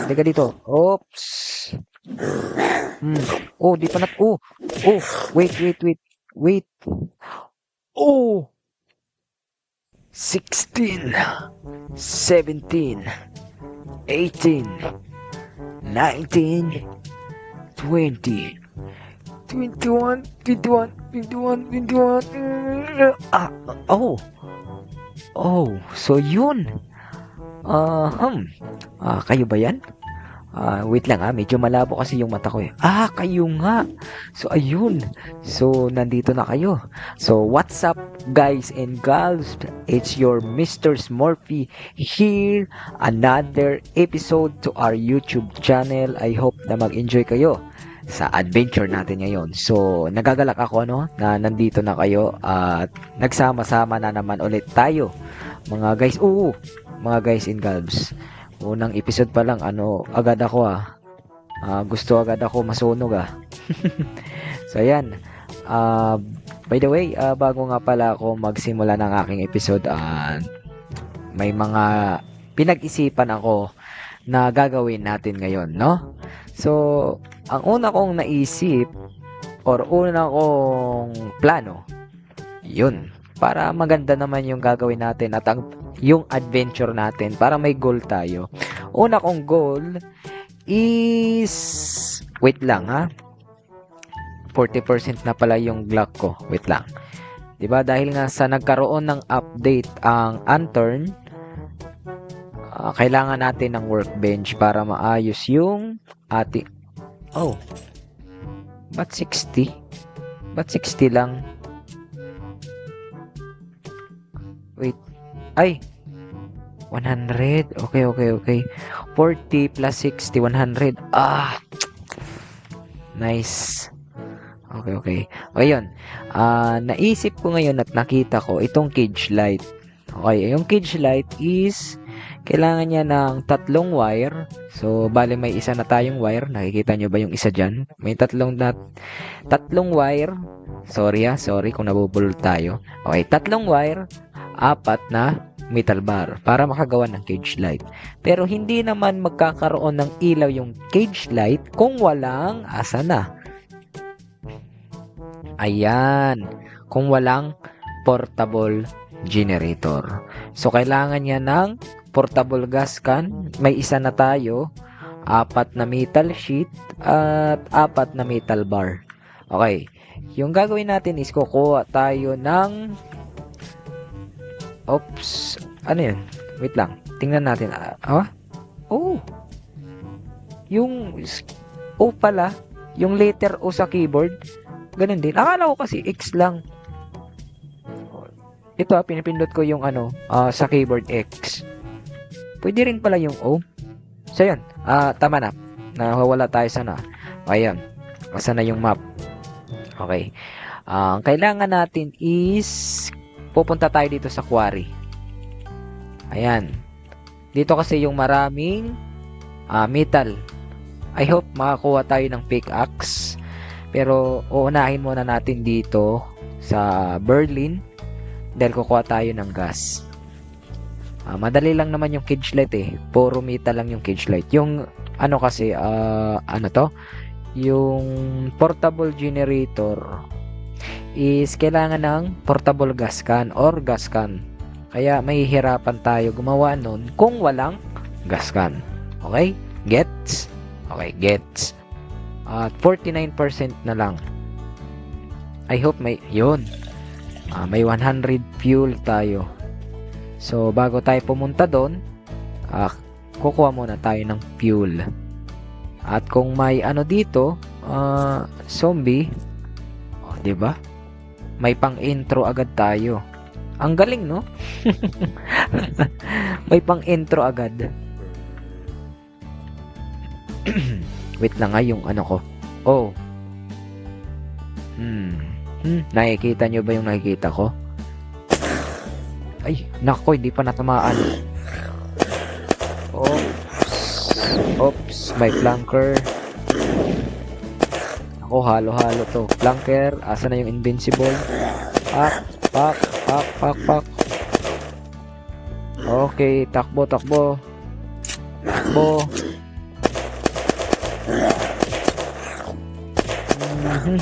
Halika dito. Oops. Oh, di pa oh. Oh, wait. Wait. Oh, 16, 17, 18, 19, 20, 21, 21, 21, 21. Ah, oh. Oh, so yun. Kayo ba yan? Wait lang medyo malabo kasi yung mata ko eh. Kayo nga. So, ayun. So, nandito na kayo. So, what's up guys and gals? It's your Mr. Smurfy here. Another episode to our YouTube channel. I hope na mag-enjoy kayo sa adventure natin ngayon. So, nagagalak ako na nandito na kayo at nagsama-sama na naman ulit tayo. Mga guys, mga guys and gals. Unang episode pa lang, agad ako gusto agad ako masunog So, ayan. By the way, bago nga pala ako magsimula ng aking episode, may mga pinag-isipan ako na gagawin natin ngayon, no? So, ang una kong naisip or una kong plano, yun, para maganda naman yung gagawin natin at yung adventure natin para may goal tayo. Una kong goal is wait lang 40% na pala yung Glock ko. Wait lang. 'Di ba dahil nga sa nagkaroon ng update ang Unturned, kailangan natin ng workbench para maayos yung ating Ba't 60? Ba't 60 lang? Wait. 100. Okay. 40 plus 60, 100. Nice. Okay. Ayun. Naisip ko ngayon at nakita ko itong cage light. Okay, yung cage light is kailangan niya ng 3 wire. So, bale may isa na tayong wire. Nakikita nyo ba yung isa dyan? May tatlong wire. Sorry kung nabubulol tayo. Okay, 3 wire. 4 na metal bar para makagawa ng cage light. Pero hindi naman magkakaroon ng ilaw yung cage light kung walang ayan, kung walang portable generator. So, kailangan niya ng portable gas can. May isa na tayo, 4 na metal sheet at 4 na metal bar. Okay, yung gagawin natin is kukuha tayo ng ano yun? Wait lang. Tingnan natin. Yung O pala. Yung letter O sa keyboard. Ganun din. Akala ko kasi X lang. Ito pinipindot ko yung sa keyboard X. Pwede rin pala yung O. So yun. Tama na. Nawawala tayo sana. Ayan. Sana yung map. Okay. Ang kailangan natin is pupunta tayo dito sa quarry. Ayan. Dito kasi yung maraming metal. I hope makakuha tayo ng pickaxe. Pero uunahin muna natin dito sa Berlin dahil kukuha tayo ng gas. Madali lang naman yung cage light Puro metal lang yung cage light. Yung kasi yung portable generator is kailangan ng portable gas can or gas can. Kaya mahihirapan tayo gumawa nun kung walang gas can. Okay? Gets? Okay, gets. At 49% na lang. I hope may 100 fuel tayo. So, bago tayo pumunta doon, kukuha muna tayo ng fuel. At kung may dito, zombie, 'di ba? May pang-intro agad tayo. Ang galing, no? May pang-intro agad. Wait lang yung ko. Nakikita nyo ba yung nakikita ko? Ay, nako, hindi pa natamaan. Oops, may flanker. Ako, halo-halo to. Flanker, asa na yung invincible? Pak. Okay, takbo. Mhm.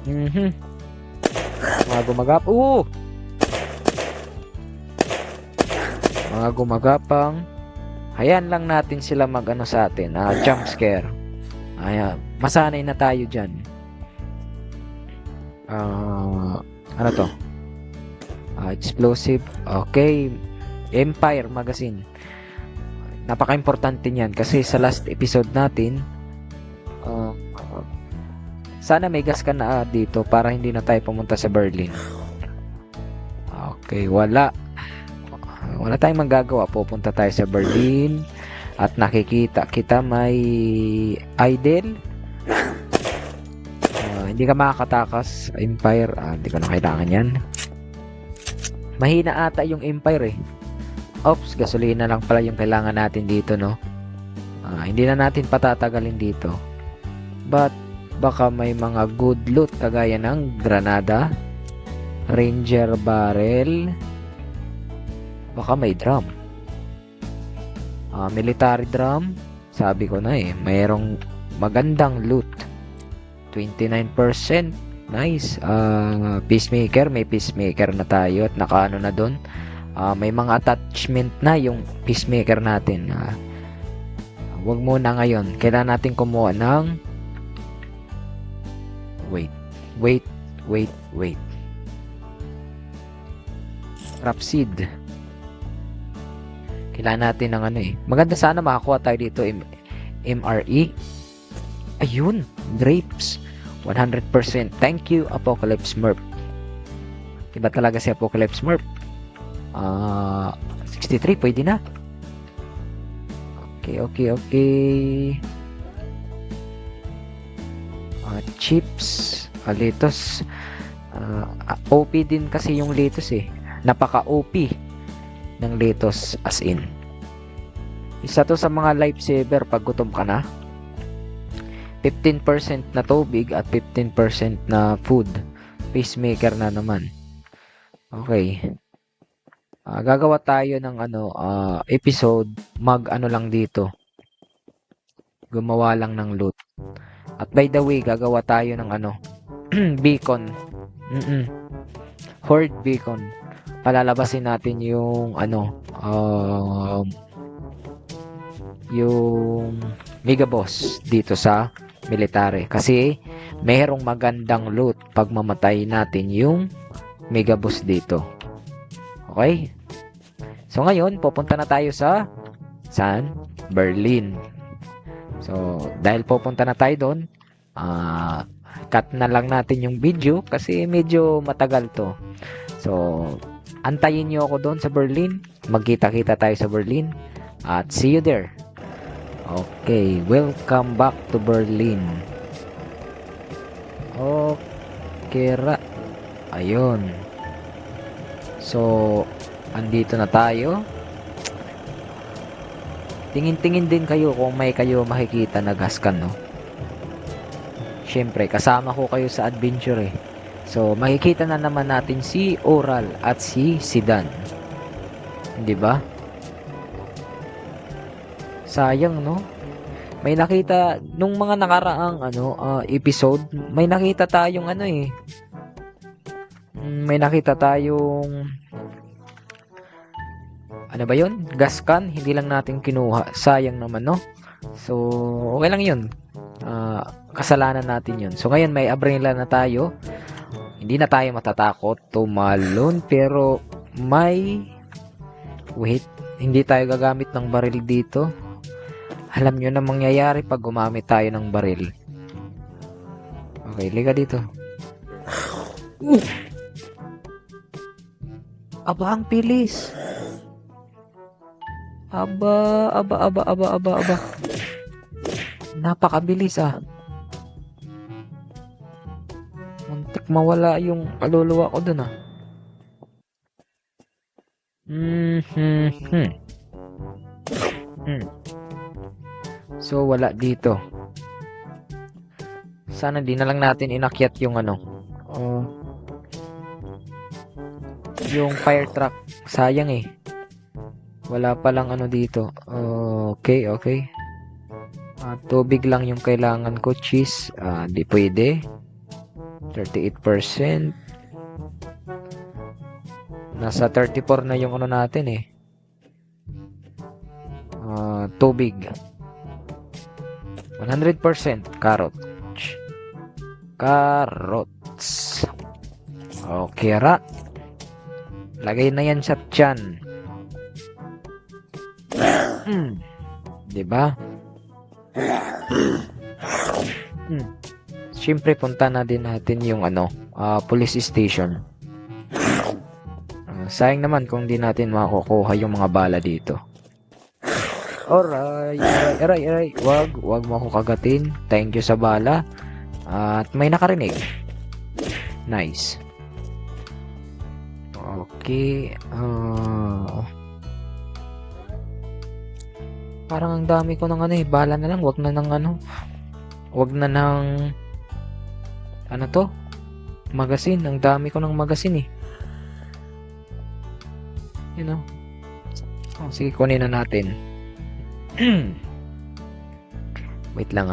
Mhm. Mga gumagap. Mga gumagapang. Hayaan lang natin sila mag-ano sa atin. Jump scare. Ayan. Masanay na tayo dyan. Ano to? Explosive. Okay. Empire Magazine. Napaka-importante niyan kasi sa last episode natin, sana may gas ka na dito para hindi na tayo pumunta sa Berlin. Okay, wala tayong magagawa. Pupunta tayo sa Berlin at nakikita kita may idol. Hindi ka makakatakas Empire. Hindi ko na kailangan yan. Mahina ata yung Empire eh. Oops, gasolina lang pala yung kailangan natin dito, no? Hindi na natin patatagalin dito. But, baka may mga good loot kagaya ng granada, ranger barrel, baka may drum. Military drum, sabi ko na eh, mayroong magandang loot. 29%, nice. Peacemaker, may peacemaker na tayo at nakaano na doon. May mga attachment na yung peacemaker natin. Wag muna ngayon. Kailangan natin kumuha ng wait. Rhapside. Kailangan natin ng ano eh. Maganda sana makakuha tayo dito MRE. Ayun, grapes. 100%. Thank you, Apocalypse Smurf. Iba talaga si Apocalypse Smurf. 63, pwede na. Okay. Chips, lettuce. OP din kasi yung lettuce eh. Napaka-OP ng lettuce as in. Isa to sa mga lifesaver pag gutom ka na. 15% na tubig at 15% na food. Peacemaker na naman. Okay. Gagawa tayo ng episode, mag-ano lang dito. Gumawa lang ng loot. At by the way, gagawa tayo ng beacon. Horde beacon. Palalabasin natin yung yung mega boss dito sa military. Kasi mayroong magandang loot pag mamatay natin yung mega boss dito. Okay? So ngayon, pupunta na tayo sa Berlin. So, dahil pupunta na tayo doon, cut na lang natin yung video kasi medyo matagal to. So, antayin nyo ako doon sa Berlin. Magkita-kita tayo sa Berlin. At see you there. Okay, welcome back to Berlin. Okay, ayun. So, andito na tayo. Tingin-tingin din kayo kung may kayo makikita na gaskan, no? Siyempre, kasama ko kayo sa adventure eh. So, makikita na naman natin si Oral at si Sidan. Hindi ba? Sayang, no? May nakita, nung mga nakaraang episode, may nakita tayong may nakita tayong ano ba yun? Gaskan, hindi lang natin kinuha. Sayang naman, no? So, okay lang yun. Kasalanan natin yun. So, ngayon may umbrella na tayo. Hindi na tayo matatakot tumalon. Pero, wait, hindi tayo gagamit ng baril dito. Alam nyo na mangyayari pag gumamit tayo ng baril. Okay, liga dito. Aba, ang bilis. Aba. Napakabilis Muntik mawala yung kaluluwa ko dun So, wala dito. Sana di na lang natin inakyat yung yung fire truck. Sayang eh. Wala palang dito. Okay. Tubig lang yung kailangan ko. Cheese. Di pwede. 38%. Nasa 34 na yung ano natin eh. Tubig. 100% carrots. Carrots. Okay, ra. Lagay na yan sa tiyan. Diba? Siyempre, punta na din natin yung police station. Sayang naman kung di natin makukuha yung mga bala dito. Alright. Wag mo ako kagatin. Thank you sa bala. At may nakarinig. Nice. Okay. Parang ang dami ko ng bala na lang. Wag na ng magazine. Ang dami ko ng magazine sige, kunin na natin. Wait lang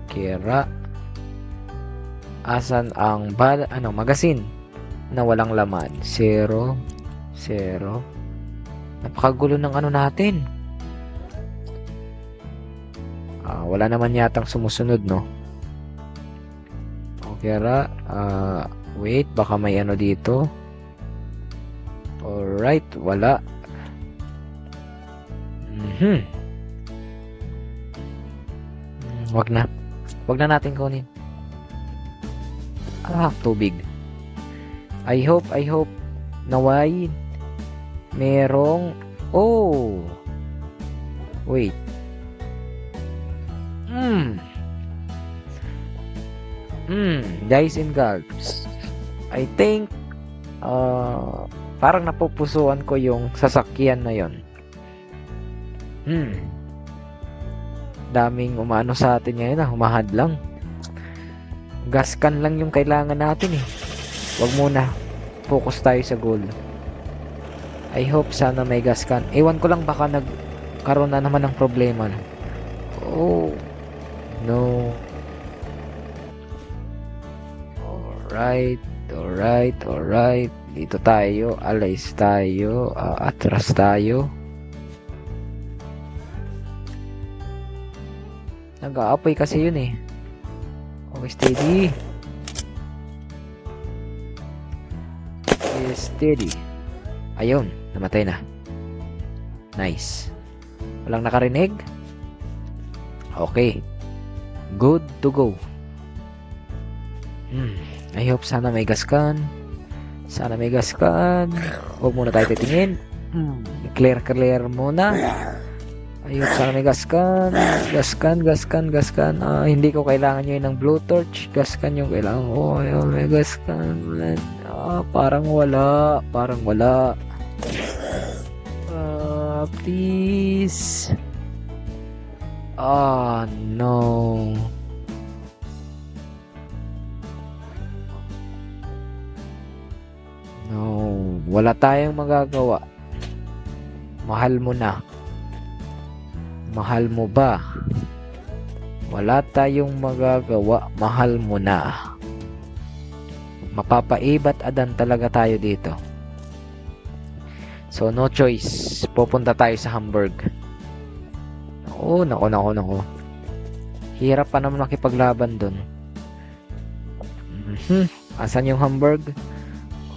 Okay, ra. Asan ang magazine na walang laman? 0. Napakagulo ng natin. Wala naman yatang sumusunod, no? Okay, ra. Wait, baka may dito. Alright, wala. Wag na natin kunin. Tubig. I hope naway merong wait. Guys and girls, I think parang napupusuan ko yung sasakyan na yon. Daming umano sa atin ngayon humahad lang. Gas can lang yung kailangan natin Wag muna. Focus tayo sa goal. I hope sana may gas can. Ewan ko lang baka nagkaroon na naman ng problema. Oh no. Alright. Dito tayo. Alis tayo. Atras tayo. Nag-aapoy kasi yun Okay, steady. Ayun. Namatay na. Nice. Walang nakarinig? Okay. Good to go. I hope sana may gas can. Huwag muna tayo titingin. Clear muna. I hope sana may gas can. Hindi ko kailangan yun ng blowtorch. Gas can yung kailangan ko. Ayun, may gas can. Parang wala. Please. No. Wala tayong magagawa. Mahal mo na. Mahal mo ba? Wala tayong magagawa. Mahal mo na. Mapapaibat adan talaga tayo dito. So, no choice. Pupunta tayo sa Hamburg. Nako. Hirap pa naman makipaglaban dun. Asan yung Hamburg?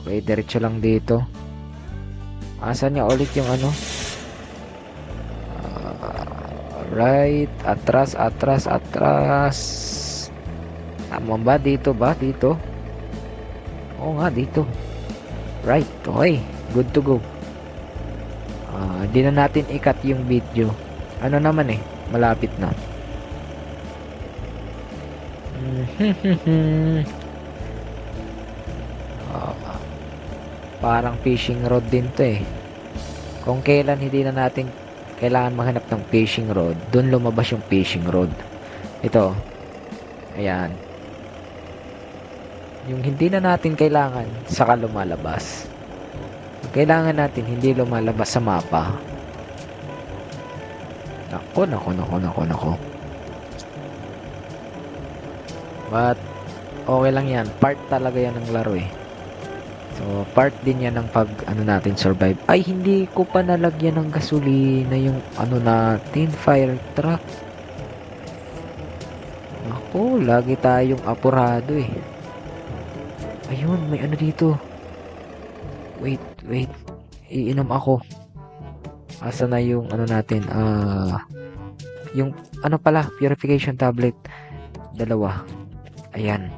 Okay, diretso lang dito. Asan niya ulit yung right, atras. Tama ba? Dito ba? Dito? Oo nga, dito. Right, okay. Good to go. Di na natin ikat yung video. Malapit na. Parang fishing road din to Kung kailan hindi na natin kailangan maghanap ng fishing road, doon lumabas yung fishing road. Ito. Ayan. Yung hindi na natin kailangan, saka lumalabas. Kailangan natin hindi lumalabas sa mapa. Nako. But, okay lang yan. Part talaga yan ng laro eh. So, part din yan ng pag, natin, survive. Ay, hindi ko pa nalagyan ng gasolina yung, natin, fire truck. Ako, lagi tayong apurado eh. Ayun, may dito. Wait. Iinom ako. Asa na yung, natin, yung, purification tablet. 2. Ayan.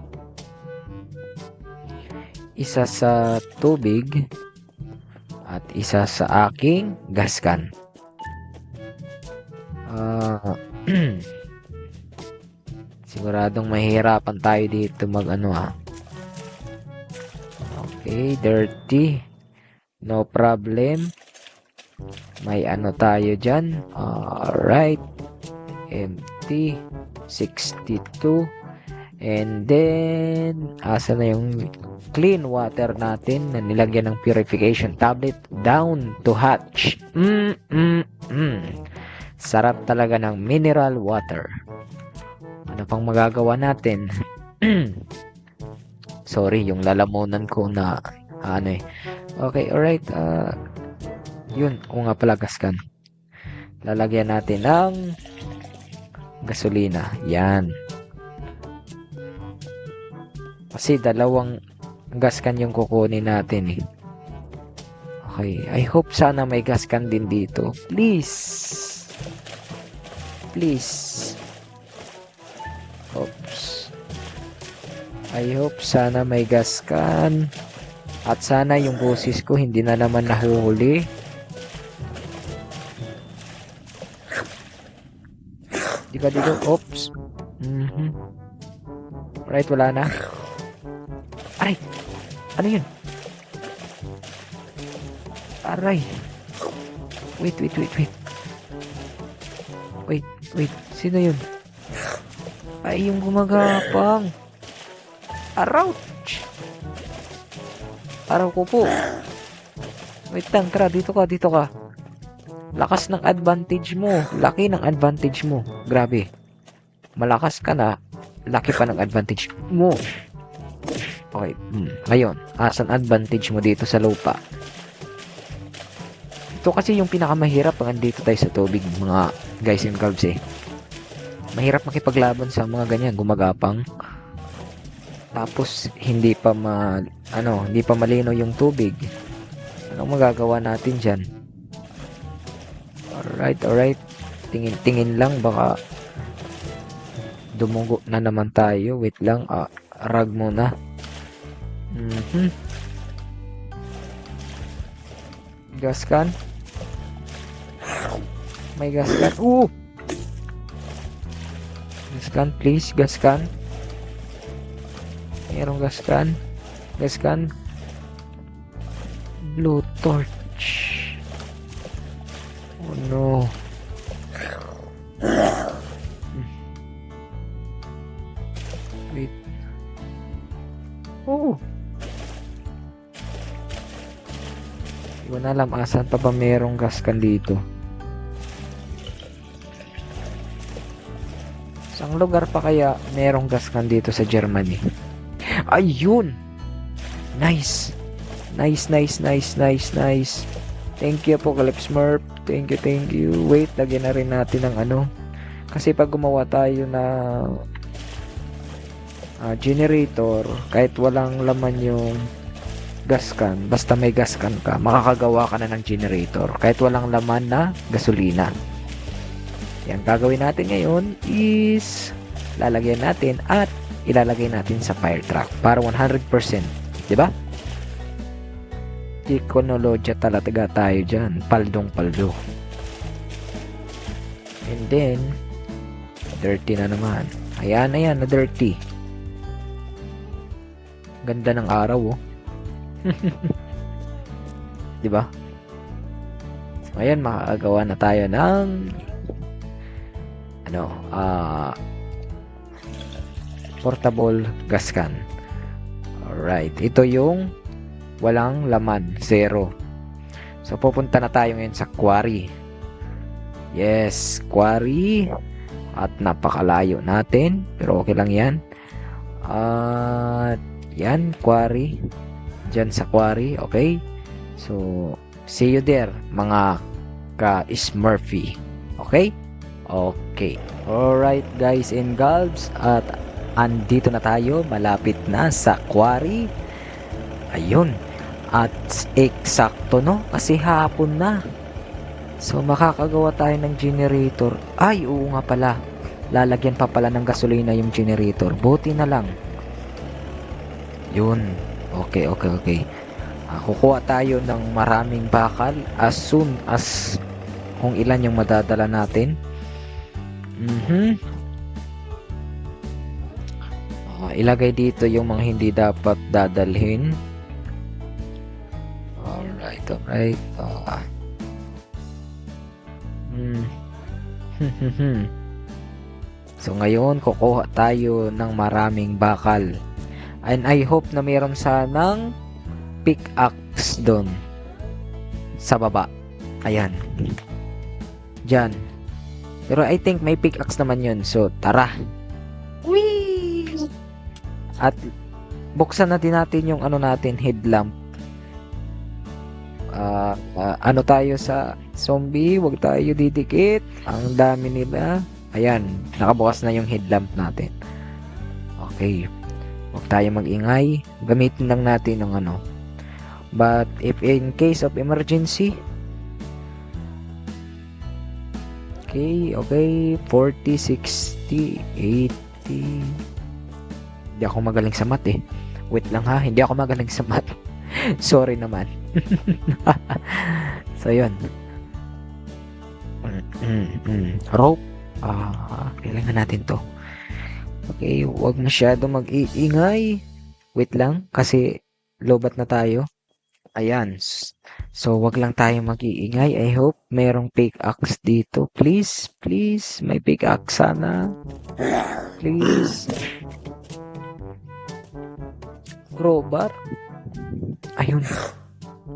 Isa sa tubig at isa sa aking gas can. Siguradong mahihirapan tayo dito Okay, dirty. No problem. May tayo dyan. Alright. Empty. 62. And then, asa na yung clean water natin na nilagyan ng purification tablet down to hatch. Sarap talaga ng mineral water. Ano pang magagawa natin? Sorry, yung lalamunan ko na Okay, alright. Yun, nga pala gaskan. Lalagyan natin ng gasolina. Yan. Kasi 2 gaskan yung kukunin natin eh. Okay, I hope sana may gaskan din dito. Please. Oops. I hope sana may gaskan. At sana yung boses ko hindi na naman nahuhuli. Dito. Oops. Right, wala na. Aray! Ano yun? Aray! Wait. Wait. Sino yun? Ay, yung gumagapang. Arouch! Araw ko po. Wait lang, tara. Dito ka. Lakas ng advantage mo. Laki ng advantage mo. Grabe. Malakas ka na. Laki pa ng advantage mo. Okay, ngayon, asan advantage mo dito sa lupa? Ito kasi yung pinakamahirap pag andito tayo sa tubig, mga guys and girls eh. Mahirap makipaglaban sa mga ganyan, gumagapang. Tapos, hindi pa malino yung tubig. Anong magagawa natin dyan? Alright. Tingin lang, baka dumugo na naman tayo. Wait lang, rag muna. Gas can. May gas can. Gas can, please. Gas can. Mayroong gas can. Blue torch. Oh no. Wait. Hindi ko na alam asan pa ba mayroong gas can dito. Saan lugar pa kaya mayroong gas can dito sa Germany? Ayun! Nice! Thank you po, Caleb Smurf. Thank you. Wait, lagyan na rin natin ng kasi pag gumawa tayo na generator, kahit walang laman yung gas can, basta may gas can ka, makakagawa ka na ng generator kahit walang laman na gasolina. Yan, gagawin natin ngayon is lalagyan natin at ilalagay natin sa fire truck para 100%, di ba? Teknolohiya talaga tayo dyan, paldo. And then dirty na naman. Ayan na dirty. Ganda ng araw, oh. Diba? So, ayan, makakagawa na tayo ng portable gas can. Alright. Ito yung walang laman. 0. So, pupunta na tayo ngayon sa quarry. Yes, quarry. At napakalayo natin. Pero okay lang yan. At yan, quarry. Diyan sa quarry, okay? So, see you there, mga ka-Smurfy. Okay? Okay. Alright, guys and gals. At andito na tayo. Malapit na sa quarry. Ayun. At eksakto, no? Kasi hapon na. So, makakagawa tayo ng generator. Ay, oo nga pala. Lalagyan pa pala ng gasolina yung generator. Buti na lang. Yun. Okay. Kukuha tayo ng maraming bakal as soon as kung ilan yung madadala natin. Ilagay dito yung mga hindi dapat dadalhin. Alright. So ngayon kukuha tayo ng maraming bakal. And I hope na mayroon sanang pickaxe doon sa baba. Ayan. Diyan. Pero I think may pickaxe naman yun. So tara. Whee! At buksan na din natin yung ano natin, headlamp. Ano tayo sa zombie? Huwag tayo didikit. Ang dami nila. Ayan, nakabukas na yung headlamp natin. Okay. Huwag tayo mag-ingay. Gamitin lang natin ng ano. But if in case of emergency, okay, 40, 60, 80. Hindi ako magaling sa math eh. Wait lang ha, hindi ako magaling sa math. Sorry naman. So yun. Rope. Kailangan natin to. Okay, huwag masyado mag-iingay. Wait lang, kasi lobat na tayo. Ayan. So, wag lang tayo mag-iingay. I hope merong pickaxe dito. Please, may pickaxe sana. Please. Crowbar. Ayun.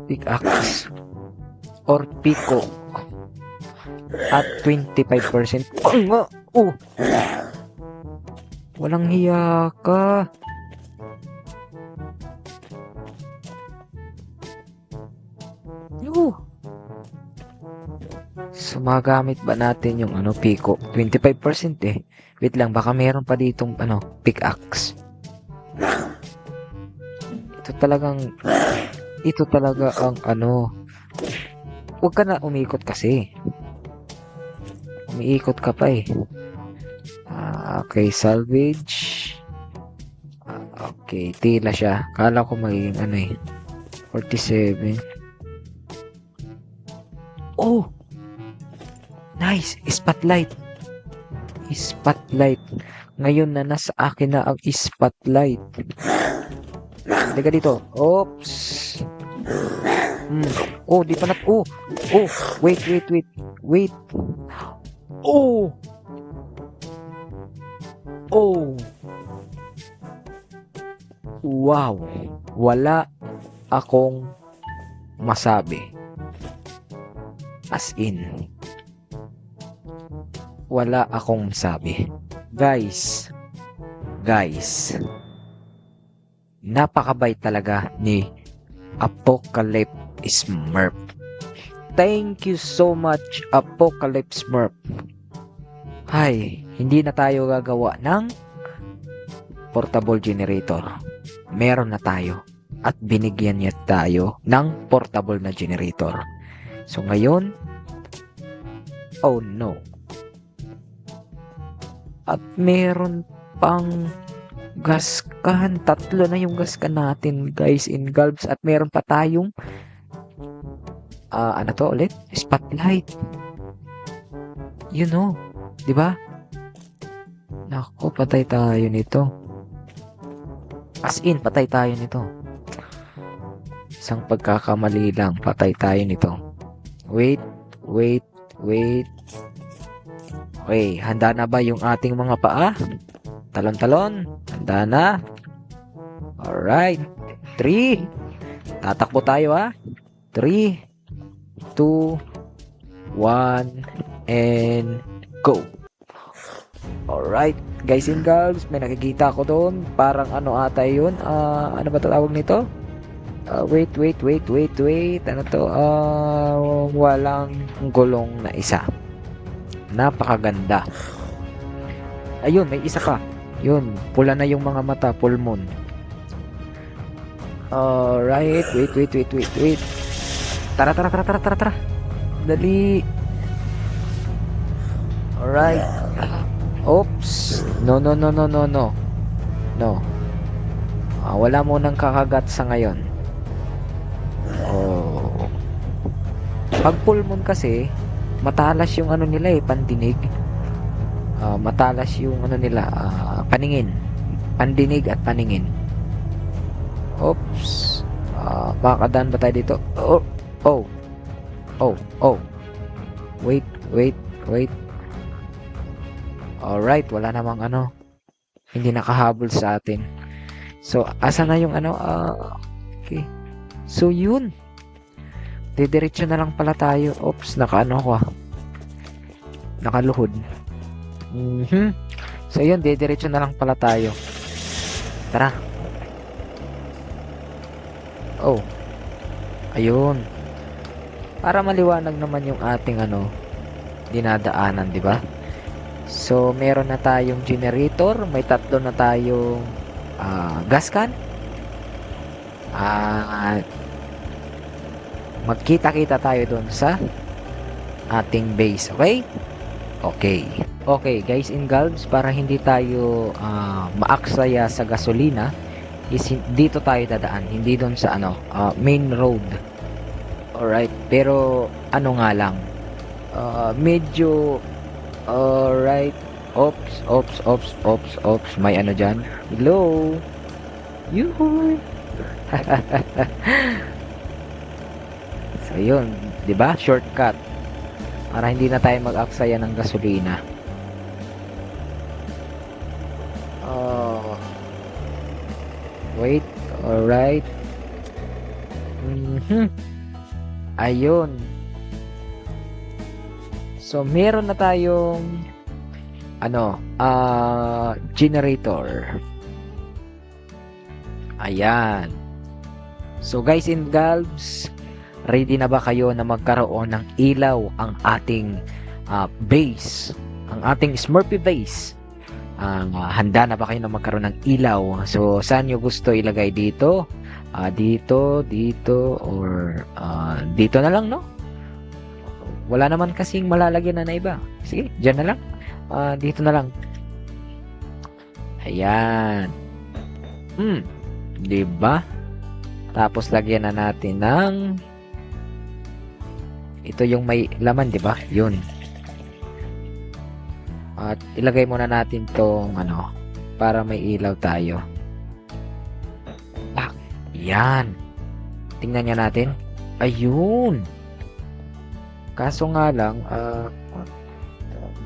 Pickaxe. Or pico. At 25%. Walang hiya ka. So, magamit ba natin yung pico? 25% eh. Wait lang, baka meron pa ditong pickaxe. Ito talaga ang Huwag ka na umikot kasi. Umiikot ka pa eh. Okay, salvage. Okay, tila siya. Kala ko magiging 47. Oh! Nice! Spotlight! Ngayon na nasa akin na ang spotlight. Teka dito. Oops! Oh, di pa oh! Wait. Oh! Wow! Wala akong masabi. As in, wala akong masabi. Guys, napakabait talaga ni Apocalypse Smurf. Thank you so much, Apocalypse Smurf. Hay, hindi na tayo gagawa ng portable generator. Meron na tayo at binigyan niya tayo ng portable na generator. So ngayon, oh no. At meron pang gas can. 3 na yung gas can natin, guys in gulps. At meron pa tayong spotlight. You know, di ba? Nako, patay tayo nito. As in, patay tayo nito. Isang pagkakamali lang, patay tayo nito. Wait. Okay, handa na ba yung ating mga paa? Talon-talon. Handa na. Alright. 3. Tatakbo tayo ha. 3, 2, 1, and go. Alright, guys and girls, may nakikita ko doon. Parang ano ata yun? Ano ba tawag nito? Wait. Ano to? Walang gulong na isa. Napakaganda. Ayun, may isa pa. Yun, pula na yung mga mata, full moon. Alright, wait. Tara. Dali. Alright. Oops. No. Wala mo nang kakagat sa ngayon. Oh. Pag full moon kasi, matalas yung ano nila pandinig. Matalas yung ano nila, paningin. Pandinig at paningin. Oops. Makakadaan ba tayo dito? Oh. Wait. Alright, wala namang ano. Hindi nakahabol sa atin. So, asa na yung ano? Okay. So, yun. Didiretso na lang pala tayo. Oops, nakaano ko. Nakaluhod. So, yun. Didiretso na lang pala tayo. Tara. Oh. Ayun. Para maliwanag naman yung ating ano, dinadaanan, di ba? So, meron na tayong generator, may tatlo na tayong gas can. Magkita-kita tayo doon sa ating base, okay? Okay, guys and girls, para hindi tayo maaksaya sa gasolina, dito tayo dadaan, hindi doon sa ano, main road. Alright, pero ano nga lang, medyo alright. Oops. May ano dyan. Hello. Yuhu. So, yun. Diba? Shortcut. Para hindi na tayo mag-aksaya ng gasolina. Wait. Alright. Ayun. So, meron na tayong generator. Ayan. So, guys and gals, ready na ba kayo na magkaroon ng ilaw ang ating base, ang ating Smurfy base? Handa na ba kayo na magkaroon ng ilaw? So, saan nyo gusto ilagay dito? Dito, or dito na lang, no? Wala naman kasing malalagyan na iba. Sige, dyan na lang. Dito na lang. Ayan. Diba? Tapos lagyan na natin ng ito yung may laman, diba? Yun. At ilagay muna natin tong para may ilaw tayo. Yan. Tingnan niya natin. Ayun. Kaso nga lang,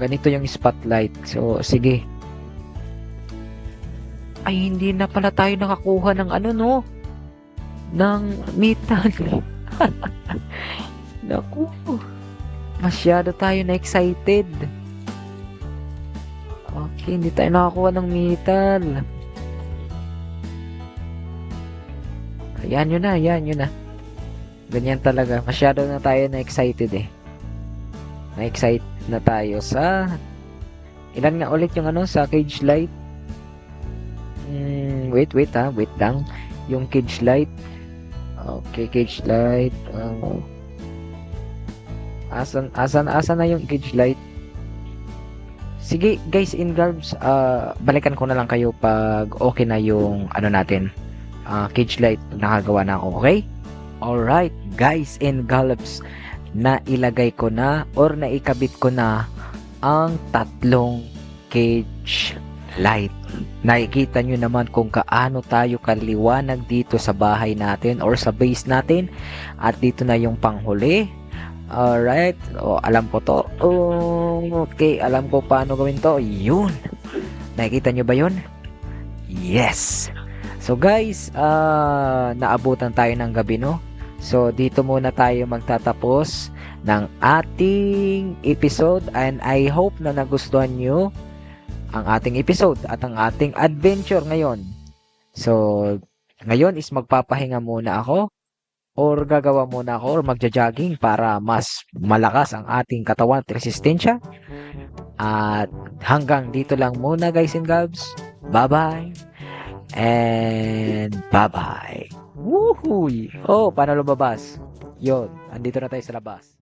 ganito yung spotlight. So, sige. Ay, hindi na pala tayo nakakuha ng ng metal. Naku. Masyado tayo na excited. Okay, hindi tayo nakakuha ng metal. Yan yun na. Ganyan talaga. Masyado na tayo na excited Na-excite na tayo sa ilan nga ulit yung sa cage light. Wait lang. Yung cage light. Okay, cage light. Asan na yung cage light? Sige, guys in garbs, balikan ko na lang kayo pag okay na yung natin. Cage light nakagawa na ako, okay? Alright, guys in garbs, na ilagay ko na or naikabit ko na ang tatlong cage light. Nakikita nyo naman kung kaano tayo kaliwanag dito sa bahay natin or sa base natin. At dito na yung panghuli. Alright, alam ko to. Okay, alam ko paano gawin to. Yun. Nakikita nyo ba yun? Yes. So guys, naabutan tayo ng gabi, no? So, dito muna tayo magtatapos ng ating episode and I hope na nagustuhan nyo ang ating episode at ang ating adventure ngayon. So, ngayon is magpapahinga muna ako or gagawa muna ako or magja-jogging para mas malakas ang ating katawan at resistensya. At hanggang dito lang muna guys and gals. Bye-bye. And bye-bye. Woohoo! Oh, paano lumabas? Yun, andito na tayo sa labas.